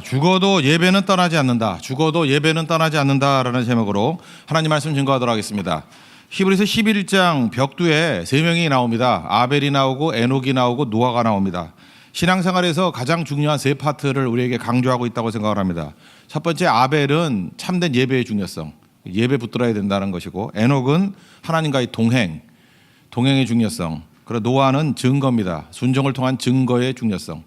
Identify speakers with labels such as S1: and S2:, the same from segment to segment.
S1: 죽어도 예배는 떠나지 않는다. 죽어도 예배는 떠나지 않는다라는 제목으로 하나님 말씀 증거하도록 하겠습니다. 히브리서 11장 벽두에 세 명이 나옵니다. 아벨이 나오고 에녹이 나오고 노아가 나옵니다. 신앙생활에서 가장 중요한 세 파트를 우리에게 강조하고 있다고 생각을 합니다. 첫 번째, 아벨은 참된 예배의 중요성, 예배 붙들어야 된다는 것이고, 에녹은 하나님과의 동행의 중요성, 그리고 노아는 증거입니다. 순종을 통한 증거의 중요성.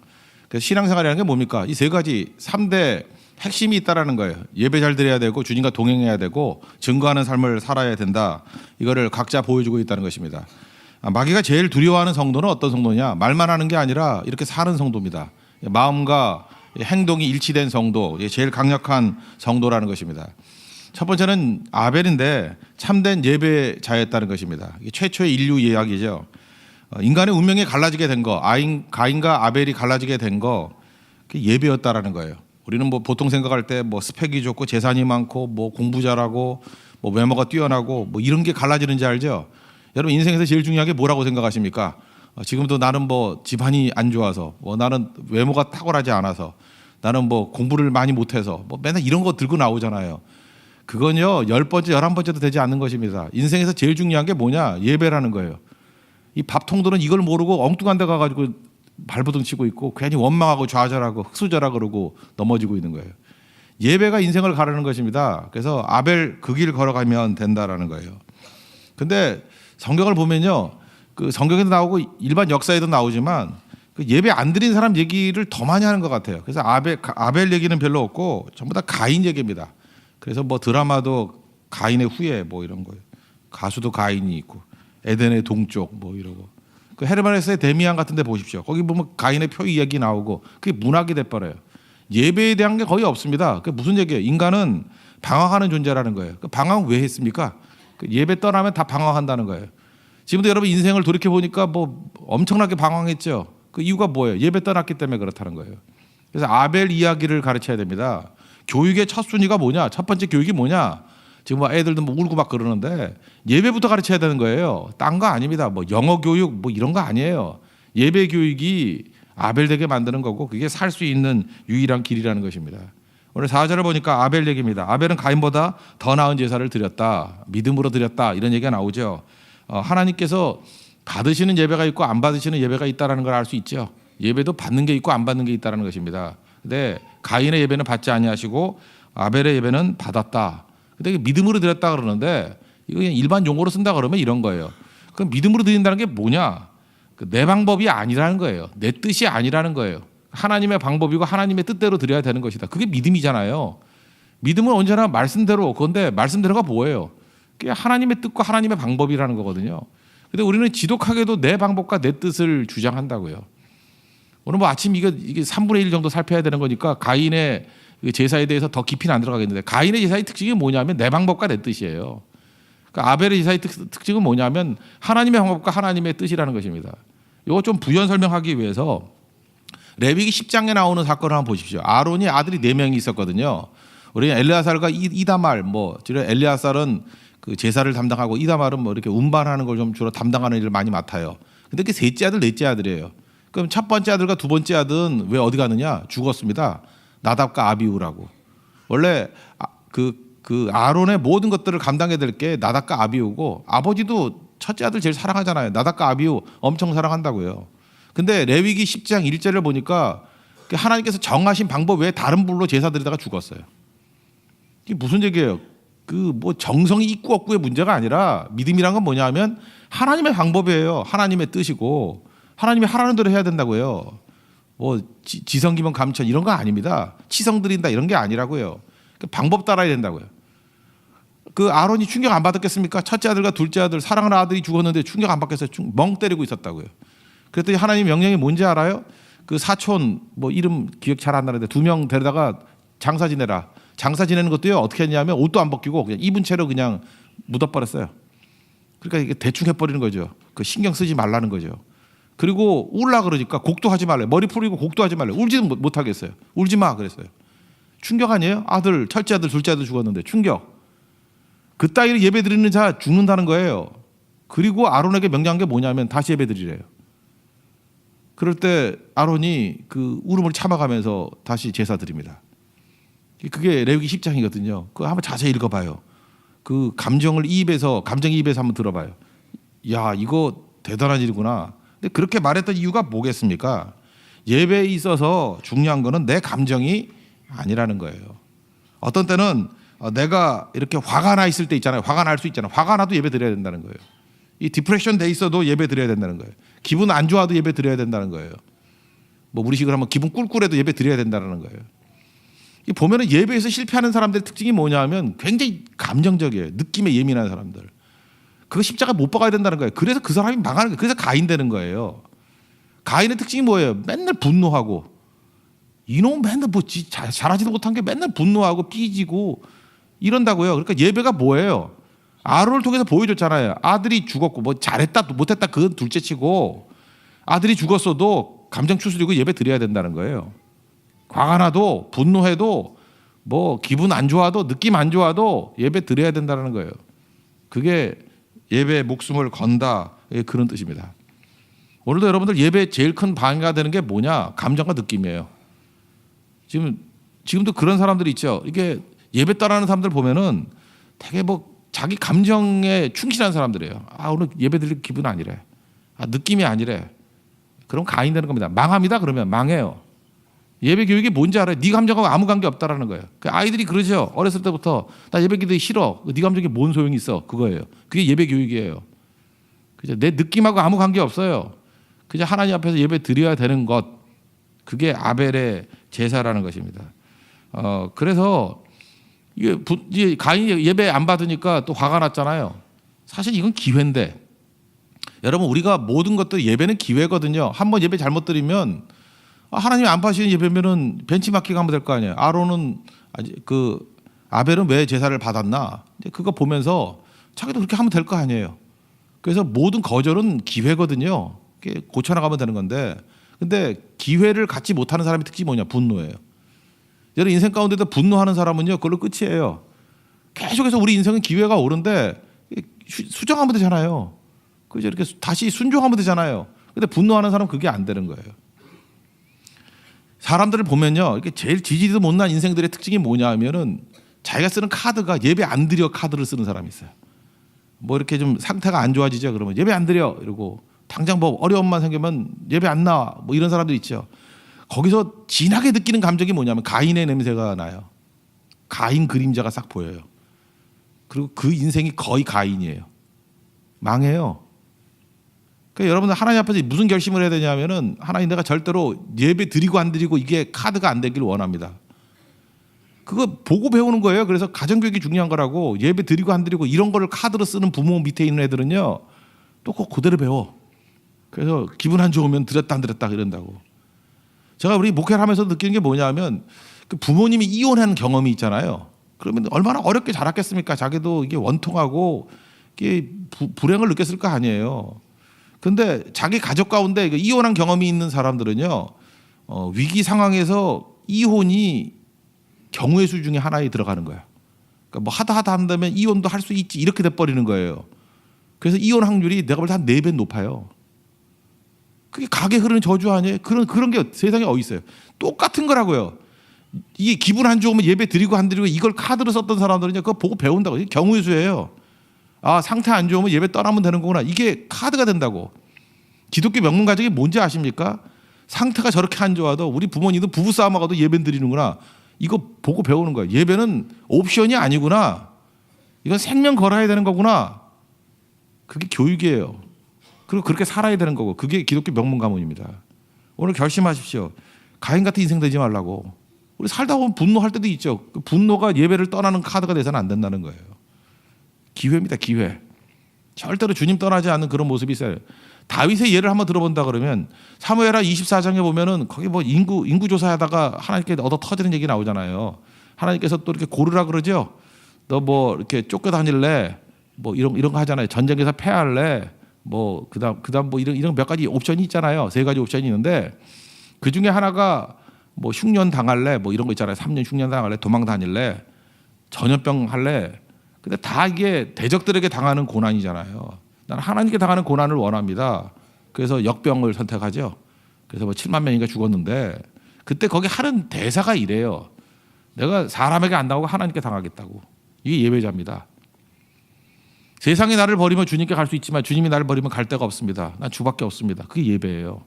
S1: 그래서 신앙생활이라는 게 뭡니까? 이 세 가지 3대 핵심이 있다라는 거예요. 예배 잘 드려야 되고, 주님과 동행해야 되고, 증거하는 삶을 살아야 된다. 이거를 각자 보여주고 있다는 것입니다. 마귀가 제일 두려워하는 성도는 어떤 성도냐? 말만 하는 게 아니라 이렇게 사는 성도입니다. 마음과 행동이 일치된 성도, 제일 강력한 성도라는 것입니다. 첫 번째는 아벨인데 참된 예배자였다는 것입니다. 이게 최초의 인류 이야기죠. 인간의 운명이 갈라지게 된 거, 가인과 아벨이 갈라지게 된 거, 그게 예배였다라는 거예요. 우리는 뭐 보통 생각할 때 뭐 스펙이 좋고 재산이 많고 뭐 공부 잘하고 뭐 외모가 뛰어나고 뭐 이런 게 갈라지는지 알죠? 여러분, 인생에서 제일 중요한 게 뭐라고 생각하십니까? 지금도 나는 뭐 집안이 안 좋아서, 뭐 나는 외모가 탁월하지 않아서, 나는 뭐 공부를 많이 못해서, 뭐 맨날 이런 거 들고 나오잖아요. 그건요 10번째 11번째도 되지 않는 것입니다. 인생에서 제일 중요한 게 뭐냐? 예배라는 거예요. 이 밥통들은 이걸 모르고 엉뚱한 데 가가지고 발버둥 치고 있고 괜히 원망하고 좌절하고 흑수저라 그러고 넘어지고 있는 거예요. 예배가 인생을 가르는 것입니다. 그래서 아벨 그 길 걸어가면 된다라는 거예요. 근데 성경을 보면요, 그 성경에도 나오고 일반 역사에도 나오지만 그 예배 안 드린 사람 얘기를 더 많이 하는 것 같아요. 그래서 아벨 얘기는 별로 없고 전부 다 가인 얘기입니다. 그래서 뭐 드라마도 가인의 후예 뭐 이런 거예요. 가수도 가인이 있고 에덴의 동쪽 뭐 이러고, 그 헤르만 헤세의 데미안 같은 데 보십시오. 거기 보면 가인의 표 이야기 나오고 그게 문학이 돼버려요. 예배에 대한 게 거의 없습니다. 그게 무슨 얘기예요? 인간은 방황하는 존재라는 거예요. 그 방황 왜 했습니까? 그 예배 떠나면 다 방황한다는 거예요. 지금도 여러분 인생을 돌이켜 보니까 뭐 엄청나게 방황했죠. 그 이유가 뭐예요? 예배 떠났기 때문에 그렇다는 거예요. 그래서 아벨 이야기를 가르쳐야 됩니다. 교육의 첫 순위가 뭐냐? 첫 번째 교육이 뭐냐? 지금 뭐 애들도 뭐 울고 막 그러는데 예배부터 가르쳐야 되는 거예요. 딴 거 아닙니다. 뭐 영어 교육 뭐 이런 거 아니에요. 예배 교육이 아벨 되게 만드는 거고, 그게 살 수 있는 유일한 길이라는 것입니다. 오늘 4절을 보니까 아벨 얘기입니다. 아벨은 가인보다 더 나은 제사를 드렸다. 믿음으로 드렸다. 이런 얘기가 나오죠. 하나님께서 받으시는 예배가 있고 안 받으시는 예배가 있다는 걸 알 수 있죠. 예배도 받는 게 있고 안 받는 게 있다는 것입니다. 근데 가인의 예배는 받지 아니하시고 아벨의 예배는 받았다. 근데 믿음으로 드렸다 그러는데 이거 그냥 일반 용어로 쓴다 그러면 이런 거예요. 그럼 믿음으로 드린다는 게 뭐냐? 내 방법이 아니라는 거예요. 내 뜻이 아니라는 거예요. 하나님의 방법이고 하나님의 뜻대로 드려야 되는 것이다. 그게 믿음이잖아요. 믿음은 언제나 말씀대로, 그런데 말씀대로가 뭐예요? 그게 하나님의 뜻과 하나님의 방법이라는 거거든요. 근데 우리는 지독하게도 내 방법과 내 뜻을 주장한다고요. 오늘 뭐 아침 이게 3분의 1 정도 살펴야 되는 거니까 가인의 제사에 대해서 더 깊이는 안 들어가겠는데, 가인의 제사의 특징이 뭐냐면 내 방법과 내 뜻이에요. 그러니까 아벨의 제사의 특징은 뭐냐면 하나님의 방법과 하나님의 뜻이라는 것입니다. 이거 좀 부연 설명하기 위해서 레위기 10장에 나오는 사건을 한번 보십시오. 아론이 아들이 4명이 있었거든요. 우리 엘리아살과 이다말, 뭐 주로 엘리아살은 그 제사를 담당하고 이다말은 뭐 이렇게 운반하는 걸 좀 주로 담당하는 일을 많이 맡아요. 근데 그 셋째 아들, 넷째 아들이에요. 그럼 첫 번째 아들과 두 번째 아들은 왜 어디 가느냐? 죽었습니다. 나답과 아비후라고. 원래 그 아론의 모든 것들을 감당해야 될 게 나답과 아비후고, 아버지도 첫째 아들 제일 사랑하잖아요. 나답과 아비후 엄청 사랑한다고요. 근데 레위기 10장 1절을 보니까 하나님께서 정하신 방법 외에 다른 불로 제사 드리다가 죽었어요. 이게 무슨 얘기예요? 그 뭐 정성이 있고 없고의 문제가 아니라 믿음이란 건 뭐냐면 하나님의 방법이에요. 하나님의 뜻이고 하나님이 하라는 대로 해야 된다고요. 뭐 지성기면 감천 이런 거 아닙니다. 치성 드린다 이런 게 아니라고요. 그 방법 따라야 된다고요. 그 아론이 충격 안 받았겠습니까? 첫째 아들과 둘째 아들, 사랑하는 아들이 죽었는데 충격 안 받겠어요? 멍 때리고 있었다고요. 그랬더니 하나님 명령이 뭔지 알아요? 그 사촌 뭐 이름 기억 잘 안 나는데 2명 데려다가 장사 지내라. 장사 지내는 것도요 어떻게 했냐면 옷도 안 벗기고 그냥 입은 채로 그냥 묻어버렸어요. 그러니까 이게 대충 해버리는 거죠. 그 신경 쓰지 말라는 거죠. 그리고 울라 그러니까 곡도 하지 말래. 머리 풀리고 곡도 하지 말래. 울지는 못하겠어요. 울지 마 그랬어요. 충격 아니에요? 아들, 첫째 아들, 둘째 아들 죽었는데 충격. 그 따위로 예배 드리는 자 죽는다는 거예요. 그리고 아론에게 명령한 게 뭐냐면 다시 예배 드리래요. 그럴 때 아론이 그 울음을 참아가면서 다시 제사 드립니다. 그게 레위기 10장이거든요. 그거 한번 자세히 읽어봐요. 그 감정이입에서 한번 들어봐요. 야, 이거 대단한 일이구나. 근데 그렇게 말했던 이유가 뭐겠습니까? 예배에 있어서 중요한 거는 내 감정이 아니라는 거예요. 어떤 때는 내가 이렇게 화가 나 있을 때 있잖아요. 화가 날 수 있잖아요. 화가 나도 예배 드려야 된다는 거예요. 이 디프레션 돼 있어도 예배 드려야 된다는 거예요. 기분 안 좋아도 예배 드려야 된다는 거예요. 뭐 우리식으로 하면 기분 꿀꿀해도 예배 드려야 된다는 거예요. 이 보면은 예배에서 실패하는 사람들의 특징이 뭐냐면 굉장히 감정적이에요. 느낌에 예민한 사람들. 그거 십자가 못 박아야 된다는 거예요. 그래서 그 사람이 망하는 거예요. 그래서 가인 되는 거예요. 가인의 특징이 뭐예요? 맨날 분노하고 이놈 맨날 뭐 잘하지도 못한 게 맨날 분노하고 삐지고 이런다고요. 그러니까 예배가 뭐예요? 아론을 통해서 보여줬잖아요. 아들이 죽었고 뭐 잘했다 못했다 그건 둘째치고 아들이 죽었어도 감정 추스리고 예배 드려야 된다는 거예요. 화가 나도 분노해도 뭐 기분 안 좋아도 느낌 안 좋아도 예배 드려야 된다는 거예요. 그게 예배에 목숨을 건다 그런 뜻입니다. 오늘도 여러분들 예배에 제일 큰 방해가 되는 게 뭐냐? 감정과 느낌이에요. 지금도 그런 사람들이 있죠. 이게 예배 따라하는 사람들 보면은 되게 뭐 자기 감정에 충실한 사람들이에요. 아, 오늘 예배 드릴 기분 아니래. 아, 느낌이 아니래. 그럼 가인 되는 겁니다. 망합니다. 그러면 망해요. 예배 교육이 뭔지 알아요? 네 감정하고 아무 관계 없다라는 거예요. 그 아이들이 그러죠. 어렸을 때부터 나 예배 기도하기 싫어. 네 감정이 뭔 소용이 있어? 그거예요. 그게 예배 교육이에요. 그죠? 내 느낌하고 아무 관계 없어요. 그냥 하나님 앞에서 예배 드려야 되는 것. 그게 아벨의 제사라는 것입니다. 그래서 이게 가인이 예배 안 받으니까 또 화가 났잖아요. 사실 이건 기회인데 여러분 우리가 모든 것들 예배는 기회거든요. 한번 예배 잘못 드리면 하나님이 안 받으시는 예배면은 벤치마킹 하면 될 거 아니에요. 아론은 그 아벨은 왜 제사를 받았나? 이제 그거 보면서 자기도 그렇게 하면 될 거 아니에요. 그래서 모든 거절은 기회거든요. 고쳐나가면 되는 건데 근데 기회를 갖지 못하는 사람의 특징이 뭐냐? 분노예요. 여러분 인생 가운데도 분노하는 사람은요 그걸로 끝이에요. 계속해서 우리 인생은 기회가 오는데 수정하면 되잖아요. 그죠? 이렇게 다시 순종하면 되잖아요. 근데 분노하는 사람은 그게 안 되는 거예요. 사람들을 보면요 이렇게 제일 지지도 못난 인생들의 특징이 뭐냐 하면은 자기가 쓰는 카드가 예배 안 드려 카드를 쓰는 사람이 있어요. 뭐 이렇게 좀 상태가 안 좋아지죠. 그러면 예배 안 드려 이러고 당장 뭐 어려움만 생기면 예배 안 나와 뭐 이런 사람들 있죠. 거기서 진하게 느끼는 감정이 뭐냐면 가인의 냄새가 나요. 가인 그림자가 싹 보여요. 그리고 그 인생이 거의 가인이에요. 망해요. 그러니까 여러분들 하나님 앞에서 무슨 결심을 해야 되냐면은 하나님 내가 절대로 예배 드리고 안 드리고 이게 카드가 안 되길 원합니다. 그거 보고 배우는 거예요. 그래서 가정교육이 중요한 거라고 예배 드리고 안 드리고 이런 거를 카드로 쓰는 부모 밑에 있는 애들은요 또 그대로 배워. 그래서 기분 안 좋으면 드렸다 안 드렸다 이런다고. 제가 우리 목회를 하면서 느끼는 게 뭐냐면 그 부모님이 이혼하는 경험이 있잖아요. 그러면 얼마나 어렵게 자랐겠습니까? 자기도 이게 원통하고 이게 불행을 느꼈을 거 아니에요. 근데 자기 가족 가운데 이혼한 경험이 있는 사람들은요 위기 상황에서 이혼이 경우의 수 중에 하나에 들어가는 거야. 그러니까 뭐 하다 한다면 이혼도 할 수 있지 이렇게 돼버리는 거예요. 그래서 이혼 확률이 내가 볼 때 한 4배 높아요. 그게 가게 흐르는 저주 아니에요? 그런 게 세상에 어디 있어요? 똑같은 거라고요. 이게 기분 안 좋으면 예배 드리고 안 드리고 이걸 카드로 썼던 사람들은요 그거 보고 배운다고. 이게 경우의 수예요. 아 상태 안 좋으면 예배 떠나면 되는 거구나. 이게 카드가 된다고. 기독교 명문 가정이 뭔지 아십니까? 상태가 저렇게 안 좋아도 우리 부모님도 부부싸움하고도 예배 드리는구나. 이거 보고 배우는 거예요. 예배는 옵션이 아니구나. 이건 생명 걸어야 되는 거구나. 그게 교육이에요. 그리고 그렇게 살아야 되는 거고 그게 기독교 명문 가문입니다. 오늘 결심하십시오. 가인 같은 인생 되지 말라고. 우리 살다 보면 분노할 때도 있죠. 그 분노가 예배를 떠나는 카드가 돼서는 안 된다는 거예요. 기회입니다. 기회. 절대로 주님 떠나지 않는 그런 모습이 있어요. 다윗의 예를 한번 들어본다 그러면 사무엘하 24장에 보면은 거기 뭐 인구 조사하다가 하나님께 얻어 터지는 얘기 나오잖아요. 하나님께서 또 이렇게 고르라 그러죠. 너 뭐 이렇게 쫓겨다닐래? 뭐 이런 거 하잖아요. 전쟁에서 패할래? 뭐 그다음 뭐 이런 몇 가지 옵션이 있잖아요. 3가지 옵션이 있는데 그 중에 하나가 뭐 흉년 당할래? 뭐 이런 거 있잖아요. 3년 흉년 당할래? 도망 다닐래? 전염병 할래? 근데 다 이게 대적들에게 당하는 고난이잖아요. 나는 하나님께 당하는 고난을 원합니다. 그래서 역병을 선택하죠. 그래서 뭐 7만 명인가 죽었는데 그때 거기 하는 대사가 이래요. 내가 사람에게 안 당하고 하나님께 당하겠다고. 이게 예배자입니다. 세상이 나를 버리면 주님께 갈 수 있지만 주님이 나를 버리면 갈 데가 없습니다. 난 주밖에 없습니다. 그게 예배예요.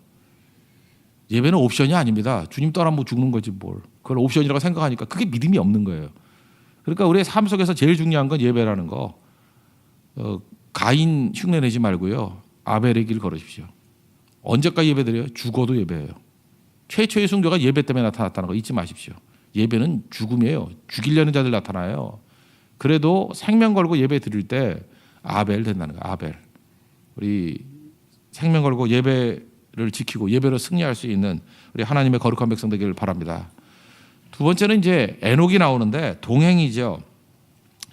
S1: 예배는 옵션이 아닙니다. 주님 떠나면 죽는 거지 뭘. 그걸 옵션이라고 생각하니까 그게 믿음이 없는 거예요. 그러니까 우리의 삶 속에서 제일 중요한 건 예배라는 거. 가인 흉내내지 말고요. 아벨의 길 걸으십시오. 언제까지 예배드려요? 죽어도 예배예요. 최초의 순교가 예배 때문에 나타났다는 거 잊지 마십시오. 예배는 죽음이에요. 죽이려는 자들 나타나요. 그래도 생명 걸고 예배 드릴 때 아벨 된다는 거예요. 아벨. 우리 생명 걸고 예배를 지키고 예배로 승리할 수 있는 우리 하나님의 거룩한 백성 되기를 바랍니다. 두 번째는 이제 에녹이 나오는데 동행이죠.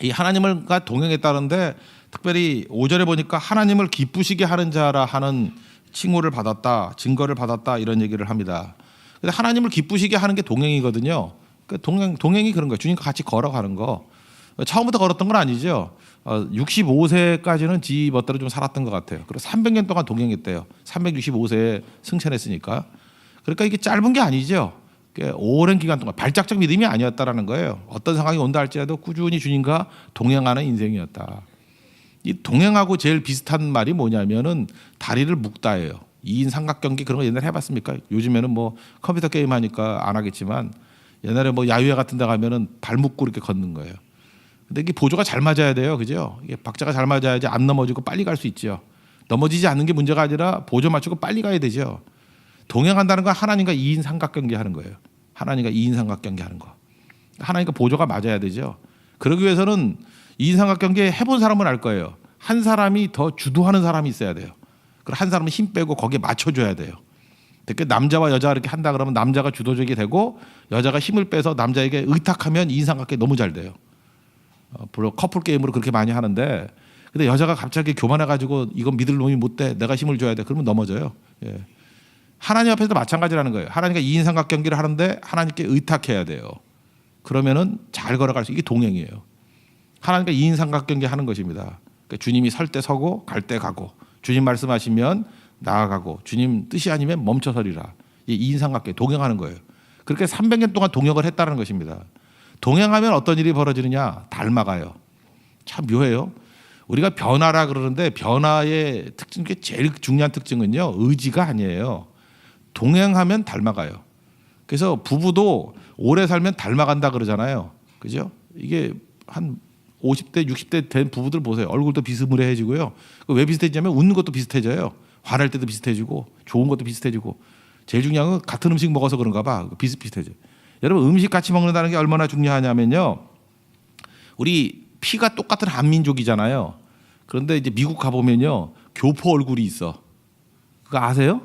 S1: 이 하나님과 동행했다는데 특별히 5절에 보니까 하나님을 기쁘시게 하는 자라 하는 칭호를 받았다, 증거를 받았다 이런 얘기를 합니다. 근데 하나님을 기쁘시게 하는 게 동행이거든요. 그러니까 동행이 그런 거예요. 주님과 같이 걸어가는 거. 처음부터 걸었던 건 아니죠. 65세까지는 지 멋대로 좀 살았던 것 같아요. 그리고 300년 동안 동행했대요. 365세에 승천했으니까. 그러니까 이게 짧은 게 아니죠. 오랜 기간 동안 발작적 믿음이 아니었다라는 거예요. 어떤 상황이 온다 할지라도 꾸준히 주님과 동행하는 인생이었다. 이 동행하고 제일 비슷한 말이 뭐냐면은 다리를 묶다예요. 2인 삼각경기 그런 거 옛날에 해봤습니까? 요즘에는 뭐 컴퓨터 게임 하니까 안 하겠지만 옛날에 뭐 야유회 같은 데 가면은 발 묶고 이렇게 걷는 거예요. 근데 이게 보조가 잘 맞아야 돼요. 그죠? 이게 박자가 잘 맞아야지 안 넘어지고 빨리 갈 수 있죠. 넘어지지 않는 게 문제가 아니라 보조 맞추고 빨리 가야 되죠. 동행한다는 건 하나님과 2인 삼각경기 하는 거예요. 하나님과 2인 삼각경기 하는 거. 하나님과 보조가 맞아야 되죠. 그러기 위해서는 2인 삼각경기 해본 사람은 알 거예요. 한 사람이 더 주도하는 사람이 있어야 돼요. 그리고 한 사람은 힘 빼고 거기에 맞춰줘야 돼요. 그러니까 남자와 여자가 이렇게 한다 그러면 남자가 주도적이 되고 여자가 힘을 빼서 남자에게 의탁하면 2인 삼각경기 너무 잘 돼요. 물론 커플 게임으로 그렇게 많이 하는데 근데 여자가 갑자기 교만해가지고 이건 믿을 놈이 못 돼. 내가 힘을 줘야 돼. 그러면 넘어져요. 예. 하나님 앞에서도 마찬가지라는 거예요. 하나님과 2인 삼각경기를 하는데 하나님께 의탁해야 돼요. 그러면은 잘 걸어갈 수 이게 동행이에요. 하나님과 2인 삼각경기 하는 것입니다. 그러니까 주님이 설 때 서고 갈 때 가고 주님 말씀하시면 나아가고 주님 뜻이 아니면 멈춰서리라. 이 2인 삼각경기 동행하는 거예요. 그렇게 300년 동안 동역을 했다는 것입니다. 동행하면 어떤 일이 벌어지느냐? 닮아가요. 참 묘해요. 우리가 변화라 그러는데 변화의 특징 중에 제일 중요한 특징은요. 의지가 아니에요. 동행하면 닮아가요. 그래서 부부도 오래 살면 닮아간다 그러잖아요. 그죠? 이게 한 50대, 60대 된 부부들 보세요. 얼굴도 비스무리해지고요. 왜 비슷해지냐면 웃는 것도 비슷해져요. 화날 때도 비슷해지고 좋은 것도 비슷해지고 제일 중요한 건 같은 음식 먹어서 그런가 봐. 비슷비슷해져. 여러분 음식 같이 먹는다는 게 얼마나 중요하냐면요. 우리 피가 똑같은 한민족이잖아요. 그런데 이제 미국 가보면요. 교포 얼굴이 있어. 그거 아세요?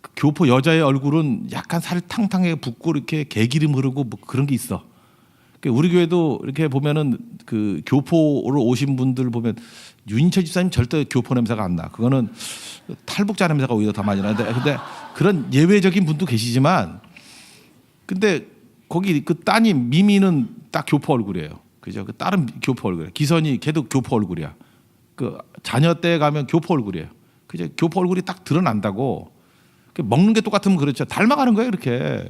S1: 그 교포 여자의 얼굴은 약간 살 탕탕하게 붓고 이렇게 개기름 흐르고 뭐 그런 게 있어. 우리 교회도 이렇게 보면은 그 교포로 오신 분들 보면 윤인철 집사님 절대 교포 냄새가 안 나. 그거는 탈북자 냄새가 오히려 더 많이 나는데 근데 그런 예외적인 분도 계시지만 근데 거기 그 따님 미미는 딱 교포 얼굴이에요. 그죠? 그 딸은 교포 얼굴이에요. 기선이 걔도 교포 얼굴이야. 그 자녀 때 가면 교포 얼굴이에요. 그죠? 교포 얼굴이 딱 드러난다고. 먹는 게 똑같으면 그렇죠. 닮아가는 거예요, 이렇게.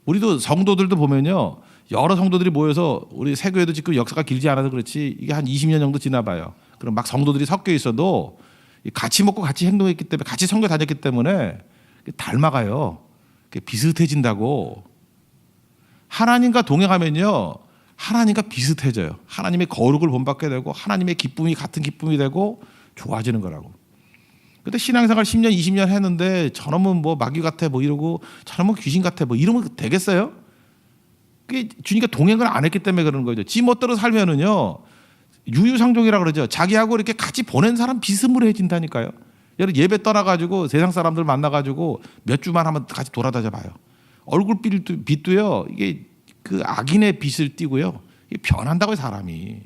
S1: 우리도 성도들도 보면요. 여러 성도들이 모여서 우리 세교회도 지금 역사가 길지 않아서 그렇지 이게 한 20년 정도 지나 봐요. 그럼 막 성도들이 섞여 있어도 같이 먹고 같이 행동했기 때문에 같이 선교 다녔기 때문에 닮아가요. 비슷해진다고. 하나님과 동행하면요. 하나님과 비슷해져요. 하나님의 거룩을 본받게 되고 하나님의 기쁨이 같은 기쁨이 되고 좋아지는 거라고. 근데 신앙생활 10년 20년 했는데 저놈은 뭐 마귀 같아 뭐 이러고 저놈은 귀신 같아 뭐 이러면 되겠어요? 그게 주님과 동행을 안 했기 때문에 그러는 거죠. 지 멋대로 살면은요. 유유상종이라고 그러죠. 자기하고 이렇게 같이 보낸 사람 비스무리해진다니까요. 여러분 예배 떠나가지고 세상 사람들 만나가지고 몇 주만 한번 같이 돌아다녀 봐요. 얼굴 빛도요. 이게 그 악인의 빛을 띠고요. 이게 변한다고요 사람이.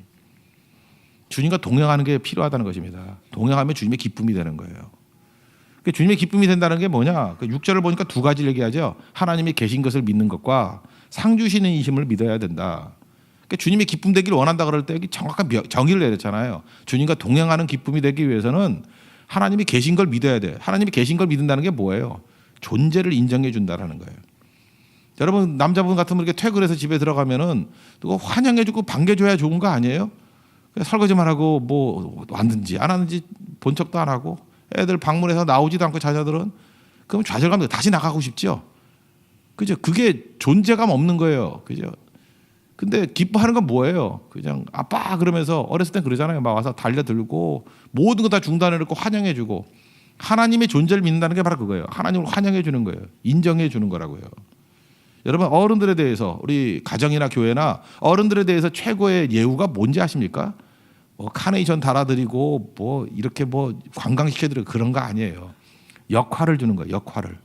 S1: 주님과 동행하는 게 필요하다는 것입니다. 동행하면 주님의 기쁨이 되는 거예요. 주님의 기쁨이 된다는 게 뭐냐? 6절을 보니까 두 가지를 얘기하죠. 하나님이 계신 것을 믿는 것과 상 주시는 이심을 믿어야 된다. 주님의 기쁨 되기를 원한다 그럴 때 정확한 정의를 내렸잖아요. 주님과 동행하는 기쁨이 되기 위해서는 하나님이 계신 걸 믿어야 돼요. 하나님이 계신 걸 믿는다는 게 뭐예요? 존재를 인정해 준다라는 거예요. 여러분 남자분 같으면 이렇게 퇴근해서 집에 들어가면은 누가 환영해주고 반겨줘야 좋은 거 아니에요? 설거지만 하고 뭐 왔는지 안 왔는지 본 척도 안 하고 애들 방문해서 나오지도 않고 자녀들은 그럼 좌절감도 다시 나가고 싶죠. 그죠? 그게 존재감 없는 거예요. 그죠? 근데 기뻐하는 건 뭐예요? 그냥 아빠 그러면서 어렸을 땐 그러잖아요. 막 와서 달려들고 모든 거 다 중단해 놓고 환영해주고 하나님의 존재를 믿는다는 게 바로 그거예요. 하나님을 환영해 주는 거예요. 인정해 주는 거라고요. 여러분 어른들에 대해서 우리 가정이나 교회나 어른들에 대해서 최고의 예우가 뭔지 아십니까? 뭐 카네이션 달아드리고 뭐 이렇게 뭐 관광시켜드리고 그런 거 아니에요. 역할을 주는 거예요. 역할을.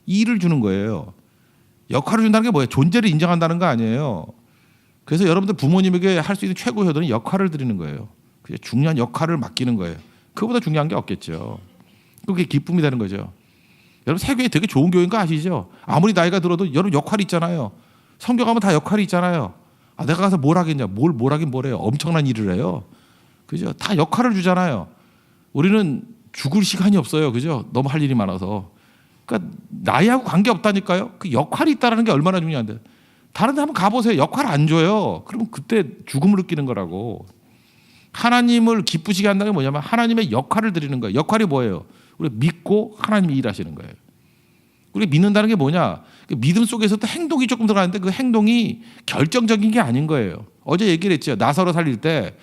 S1: 일을 주는 거예요. 역할을 준다는 게 뭐예요? 존재를 인정한다는 거 아니에요. 그래서 여러분들 부모님에게 할 수 있는 최고 효도는 역할을 드리는 거예요. 중요한 역할을 맡기는 거예요. 그거보다 중요한 게 없겠죠. 그게 기쁨이 되는 거죠. 여러분 세계에 되게 좋은 교회인 거 아시죠? 아무리 나이가 들어도 여러분 역할이 있잖아요. 성경 가면 다 역할이 있잖아요. 아, 내가 가서 뭘 하겠냐? 뭘 하긴 뭘 해요. 엄청난 일을 해요. 그죠? 다 역할을 주잖아요. 우리는 죽을 시간이 없어요. 그죠? 너무 할 일이 많아서. 그러니까 나이하고 관계 없다니까요. 그 역할이 있다는 게 얼마나 중요한데. 다른 데 한번 가보세요. 역할 안 줘요. 그러면 그때 죽음을 느끼는 거라고. 하나님을 기쁘시게 한다는 게 뭐냐면 하나님의 역할을 드리는 거예요. 역할이 뭐예요? 우리 믿고 하나님이 일하시는 거예요. 우리 믿는다는 게 뭐냐? 그 믿음 속에서도 행동이 조금 들어가는데 그 행동이 결정적인 게 아닌 거예요. 어제 얘기를 했죠. 나사로 살릴 때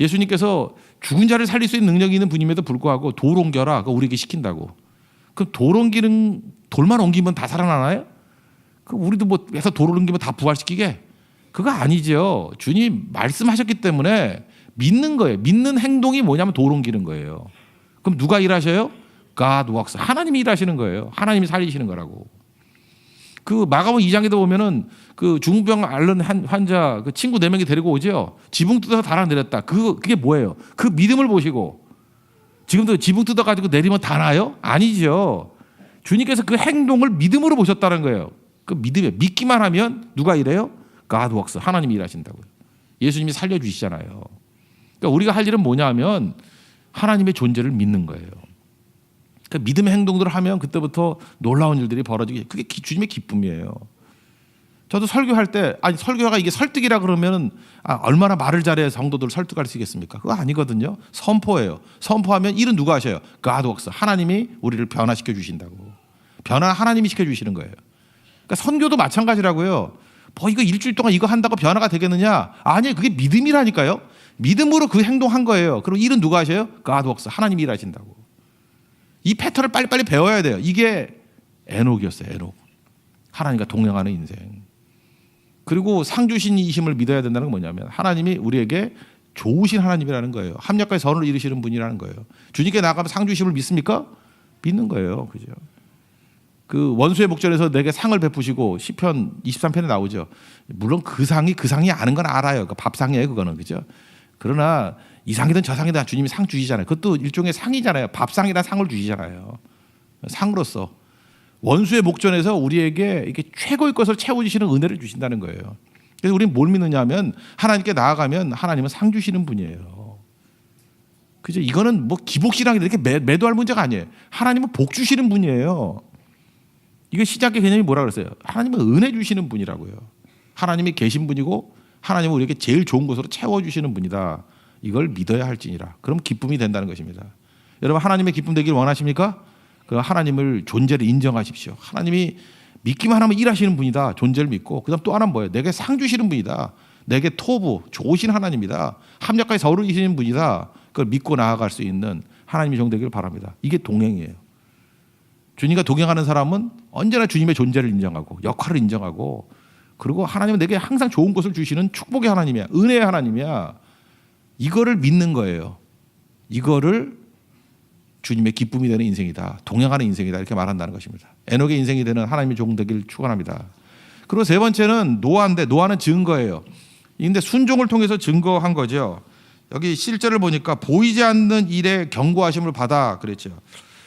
S1: 예수님께서 죽은 자를 살릴 수 있는 능력이 있는 분임에도 불구하고 돌 옮겨라. 그거 우리에게 시킨다고. 그럼 돌 옮기는 돌만 옮기면 다 살아나나요? 그 우리도 뭐 해서 돌 옮기면 다 부활시키게? 그거 아니죠. 주님 말씀하셨기 때문에 믿는 거예요. 믿는 행동이 뭐냐면 돌 옮기는 거예요. 그럼 누가 일하셔요? God works. 하나님이 일하시는 거예요. 하나님이 살리시는 거라고. 그 마가복음 2장에도 보면은 그 중풍병 앓는 환자 그 친구 4명이 데리고 오죠. 지붕 뜯어서 달아내렸다. 그게 뭐예요? 그 믿음을 보시고 지금도 지붕 뜯어가지고 내리면 다 나요? 아니죠. 주님께서 그 행동을 믿음으로 보셨다는 거예요. 그 믿음에 믿기만 하면 누가 일해요? God works. 하나님이 일하신다고요. 예수님이 살려주시잖아요. 그러니까 우리가 할 일은 뭐냐 하면 하나님의 존재를 믿는 거예요. 그러니까 믿음의 행동들을 하면 그때부터 놀라운 일들이 벌어지게 그게 주님의 기쁨이에요. 저도 설교할 때 아니 설교가 이게 설득이라 그러면은 얼마나 말을 잘해야 성도들을 설득할 수 있겠습니까? 그거 아니거든요. 선포예요. 선포하면 일은 누가 하셔요? God works. 하나님이 우리를 변화시켜 주신다고. 변화 하나님이 시켜 주시는 거예요. 그러니까 선교도 마찬가지라고요. 뭐 이거 일주일 동안 이거 한다고 변화가 되겠느냐? 아니에요. 그게 믿음이라니까요. 믿음으로 그 행동한 거예요. 그럼 일은 누가 하셔요? God works. 하나님이 일하신다고. 이 패턴을 빨리빨리 배워야 돼요. 이게 에녹이었어요. 에녹. 하나님과 동행하는 인생. 그리고 상주신이심을 믿어야 된다는 건 뭐냐면 하나님이 우리에게 좋으신 하나님이라는 거예요. 합력과 선을 이루시는 분이라는 거예요. 주님께 나가면 상주심을 믿습니까? 믿는 거예요. 그죠? 그 원수의 목전에서 내게 상을 베푸시고 시편 23편에 나오죠. 물론 그 상이 아는 건 알아요. 그 밥상이에요. 그거는. 그죠? 그러나 이 상이든 저 상이든 주님이 상 주시잖아요. 그것도 일종의 상이잖아요. 밥상이라 상을 주시잖아요. 상으로서 원수의 목전에서 우리에게 이게 최고의 것을 채워주시는 은혜를 주신다는 거예요. 그래서 우리는 뭘 믿느냐면 하나님께 나아가면 하나님은 상 주시는 분이에요. 그죠? 이거는 뭐 기복신앙이 이렇게 매도할 문제가 아니에요. 하나님은 복 주시는 분이에요. 이게 시작의 개념이 뭐라 그랬어요? 하나님은 은혜 주시는 분이라고요. 하나님이 계신 분이고 하나님은 우리에게 제일 좋은 것으로 채워주시는 분이다. 이걸 믿어야 할지니라. 그럼 기쁨이 된다는 것입니다. 여러분 하나님의 기쁨 되길 원하십니까? 그 하나님을 존재를 인정하십시오. 하나님이 믿기만 하면 일하시는 분이다. 존재를 믿고 그다음 또 하나는 뭐예요? 내게 상 주시는 분이다. 내게 토부 좋으신 하나님이다. 합력까지 서울이시는 분이다. 그걸 믿고 나아갈 수 있는 하나님의 종 되기를 바랍니다. 이게 동행이에요. 주님과 동행하는 사람은 언제나 주님의 존재를 인정하고 역할을 인정하고 그리고 하나님은 내게 항상 좋은 것을 주시는 축복의 하나님이야. 은혜의 하나님이야. 이거를 믿는 거예요. 이거를 주님의 기쁨이 되는 인생이다. 동행하는 인생이다. 이렇게 말한다는 것입니다. 에녹의 인생이 되는 하나님의 종 되기를 축원합니다. 그리고 세 번째는 노아인데 노아는 증거예요. 근데 순종을 통해서 증거한 거죠. 여기 실제를 보니까 보이지 않는 일에 경고하심을 받아 그랬죠.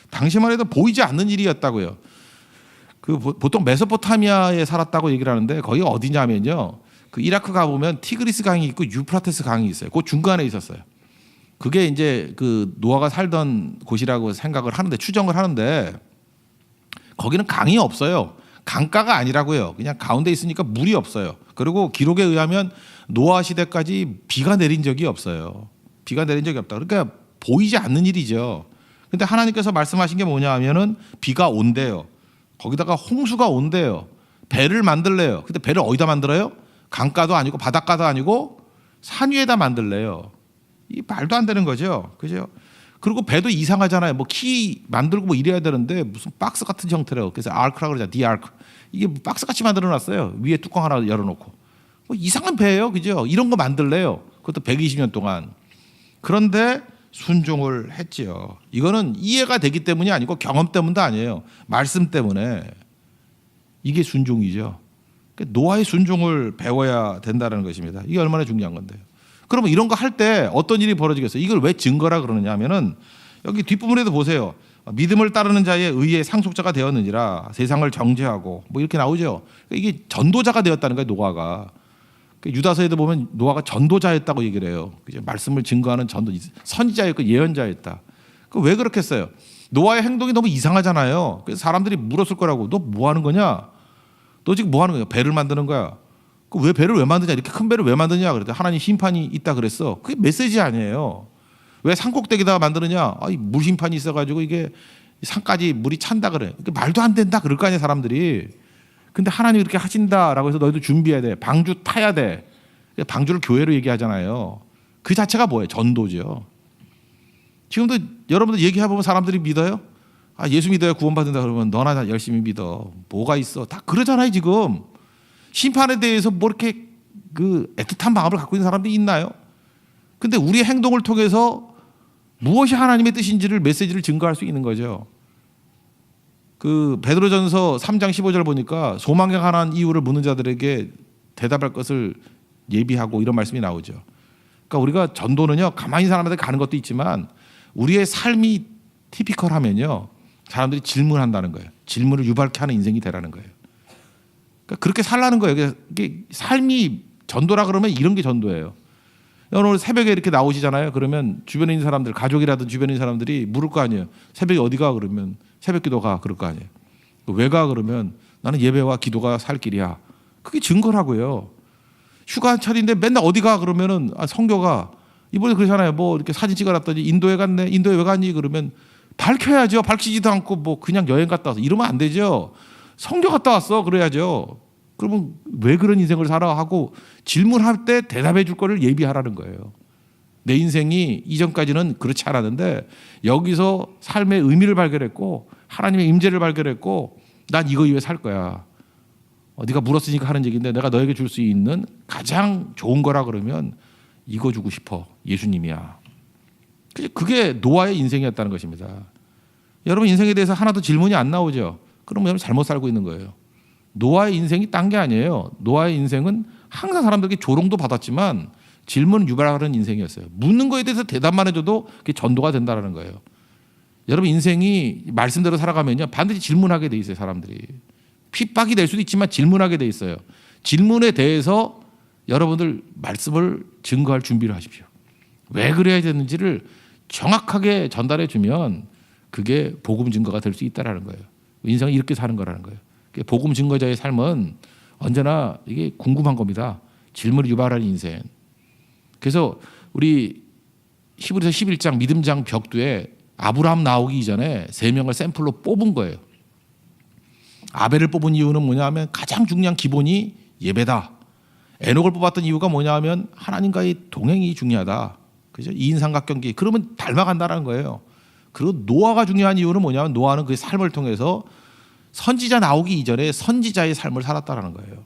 S1: 당시만 해도 보이지 않는 일이었다고요. 그 보통 메소포타미아에 살았다고 얘기를 하는데 거기 어디냐면요. 그 이라크 가보면 티그리스 강이 있고 유프라테스 강이 있어요. 그 중간에 있었어요. 그게 이제 그 노아가 살던 곳이라고 생각을 하는데 추정을 하는데 거기는 강이 없어요. 강가가 아니라고요. 그냥 가운데 있으니까 물이 없어요. 그리고 기록에 의하면 노아 시대까지 비가 내린 적이 없어요. 비가 내린 적이 없다. 그러니까 보이지 않는 일이죠. 근데 하나님께서 말씀하신 게 뭐냐 하면은 비가 온대요. 거기다가 홍수가 온대요. 배를 만들래요. 근데 배를 어디다 만들어요? 강가도 아니고 바닷가도 아니고 산 위에다 만들래요. 이 말도 안 되는 거죠. 그죠? 그리고 배도 이상하잖아요. 뭐 키 만들고 뭐 이래야 되는데 무슨 박스 같은 형태래요. 그래서 아크라고 그러잖아요. 디아크. 이게 박스 같이 만들어 놨어요. 위에 뚜껑 하나 열어놓고. 뭐 이상한 배예요. 그죠? 이런 거 만들래요. 그것도 120년 동안. 그런데 순종을 했지요. 이거는 이해가 되기 때문이 아니고 경험 때문도 아니에요. 말씀 때문에. 이게 순종이죠. 노아의 순종을 배워야 된다는 것입니다. 이게 얼마나 중요한 건데요. 그러면 이런 거 할 때 어떤 일이 벌어지겠어요? 이걸 왜 증거라 그러느냐 하면은 여기 뒷부분에도 보세요. 믿음을 따르는 자의 의의 상속자가 되었느니라 세상을 정죄하고 뭐 이렇게 나오죠. 이게 전도자가 되었다는 거예요. 노아가. 유다서에도 보면 노아가 전도자였다고 얘기를 해요. 그죠? 말씀을 증거하는 전도 선지자였고 예언자였다. 왜 그렇게 했어요? 노아의 행동이 너무 이상하잖아요. 그래서 사람들이 물었을 거라고. 너 뭐 하는 거냐? 너 지금 뭐 하는 거야? 배를 만드는 거야. 왜 배를 왜 만드냐? 이렇게 큰 배를 왜 만드냐? 그랬더니 하나님 심판이 있다 그랬어. 그게 메시지 아니에요. 왜 산꼭대기다가 만드느냐? 물 심판이 있어가지고 이게 산까지 물이 찬다 그래. 말도 안 된다 그럴 거 아니에요, 사람들이. 근데 하나님이 그렇게 하신다라고 해서 너희도 준비해야 돼. 방주 타야 돼. 방주를 교회로 얘기하잖아요. 그 자체가 뭐예요? 전도죠. 지금도 여러분들 얘기해보면 사람들이 믿어요? 예수 믿어야 구원받는다 그러면 너나 열심히 믿어. 뭐가 있어? 다 그러잖아요, 지금. 심판에 대해서 뭐 이렇게 그 애틋한 마음을 갖고 있는 사람들이 있나요? 근데 우리의 행동을 통해서 무엇이 하나님의 뜻인지를 메시지를 증거할 수 있는 거죠. 그 베드로전서 3장 15절 보니까 소망에 관한 이유를 묻는 자들에게 대답할 것을 예비하고 이런 말씀이 나오죠. 그러니까 우리가 전도는요, 가만히 사람한테 가는 것도 있지만 우리의 삶이 티피컬하면요, 사람들이 질문한다는 거예요. 질문을 유발케 하는 인생이 되라는 거예요. 그러니까 그렇게 살라는 거예요. 이게 삶이 전도라 그러면 이런 게 전도예요. 오늘 새벽에 이렇게 나오시잖아요. 그러면 주변에 있는 사람들, 가족이라든 주변에 있는 사람들이 물을 거 아니에요. 새벽에 어디 가? 그러면 새벽 기도 가. 그럴 거 아니에요. 왜 가? 그러면 나는 예배와 기도가 살 길이야. 그게 증거라고요. 휴가철인데 맨날 어디 가? 그러면은 성교가 이번에 그러잖아요. 뭐 이렇게 사진 찍어놨더니 인도에 갔네. 인도에 왜 갔니? 그러면 밝혀야죠. 밝히지도 않고 뭐 그냥 여행 갔다 와서 이러면 안 되죠. 성교 갔다 왔어. 그래야죠. 그러면 왜 그런 인생을 살아 하고 질문할 때 대답해 줄 거를 예비하라는 거예요. 내 인생이 이전까지는 그렇지 않았는데 여기서 삶의 의미를 발견했고 하나님의 임재를 발견했고 난 이거 위해 살 거야. 네가 물었으니까 하는 얘기인데 내가 너에게 줄 수 있는 가장 좋은 거라 그러면 이거 주고 싶어. 예수님이야. 그게 노아의 인생이었다는 것입니다. 여러분 인생에 대해서 하나도 질문이 안 나오죠. 그러면 여러분 잘못 살고 있는 거예요. 노아의 인생이 딴 게 아니에요. 노아의 인생은 항상 사람들에게 조롱도 받았지만 질문을 유발하는 인생이었어요. 묻는 거에 대해서 대답만 해줘도 그게 전도가 된다는 거예요. 여러분 인생이 말씀대로 살아가면요 반드시 질문하게 돼 있어요. 사람들이. 핍박이 될 수도 있지만 질문하게 돼 있어요. 질문에 대해서 여러분들 말씀을 증거할 준비를 하십시오. 왜 그래야 되는지를 정확하게 전달해 주면 그게 복음 증거가 될 수 있다는 거예요. 인생은 이렇게 사는 거라는 거예요. 복음 증거자의 삶은 언제나 이게 궁금한 겁니다. 질문을 유발하는 인생. 그래서 우리 히브리서 11장 믿음장 벽두에 아브라함 나오기 이전에 3명을 샘플로 뽑은 거예요. 아벨을 뽑은 이유는 뭐냐 하면 가장 중요한 기본이 예배다. 에녹을 뽑았던 이유가 뭐냐 하면 하나님과의 동행이 중요하다. 그죠? 2인 삼각경기. 그러면 닮아간다는 거예요. 그리고 노아가 중요한 이유는 뭐냐면 노아는 그의 삶을 통해서 선지자 나오기 이전에 선지자의 삶을 살았다는 거예요.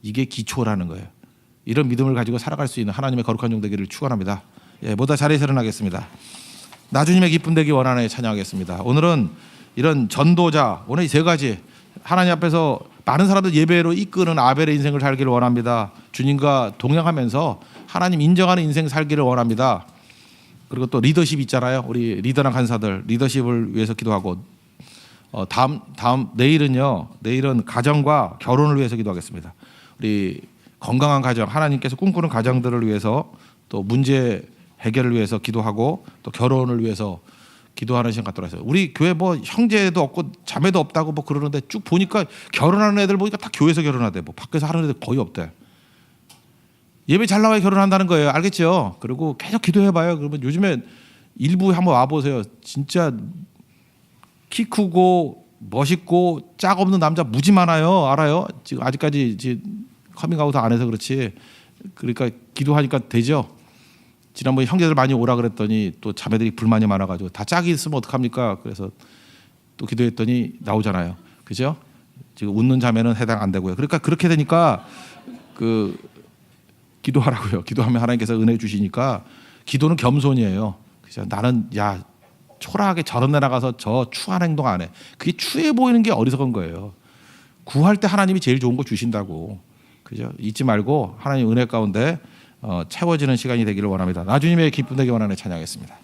S1: 이게 기초라는 거예요. 이런 믿음을 가지고 살아갈 수 있는 하나님의 거룩한 종 되기를 축원합니다. 모두 자리에서 일어나겠습니다. 나주님의 기쁨 되기 원하나에 찬양하겠습니다. 오늘은 이런 전도자, 오늘 이 3가지 하나님 앞에서 많은 사람들 예배로 이끄는 아벨의 인생을 살기를 원합니다. 주님과 동행하면서 하나님 인정하는 인생 살기를 원합니다. 그리고 또 리더십 있잖아요. 우리 리더나 간사들 리더십을 위해서 기도하고 내일은 가정과 결혼을 위해서 기도하겠습니다. 우리 건강한 가정, 하나님께서 꿈꾸는 가정들을 위해서 또 문제 해결을 위해서 기도하고 또 결혼을 위해서 기도하는 시간 갖도록 하세요. 우리 교회 뭐 형제도 없고 자매도 없다고 뭐 그러는데 쭉 보니까 결혼하는 애들 보니까 다 교회에서 결혼하대. 뭐 밖에서 하는 애들 거의 없대. 예배 잘 나와야 결혼한다는 거예요. 알겠죠? 그리고 계속 기도해봐요. 그러면 요즘에 일부 한번 와보세요. 진짜 키 크고 멋있고 짝 없는 남자 무지 많아요. 알아요? 지금 아직까지 커밍아웃 안 해서 그렇지. 그러니까 기도하니까 되죠. 지난번에 형제들 많이 오라 그랬더니 또 자매들이 불만이 많아가지고 다 짝이 있으면 어떡합니까? 그래서 또 기도했더니 나오잖아요. 그죠? 지금 웃는 자매는 해당 안 되고요. 그러니까 그렇게 되니까 기도하라고요. 기도하면 하나님께서 은혜 주시니까 기도는 겸손이에요. 그죠? 나는 초라하게 저런 데 나가서 저 추한 행동 안 해. 그게 추해 보이는 게 어리석은 거예요. 구할 때 하나님이 제일 좋은 거 주신다고. 그죠? 잊지 말고 하나님 은혜 가운데 채워지는 시간이 되기를 원합니다. 나주님의 기쁨 되기 원하는 찬양하겠습니다.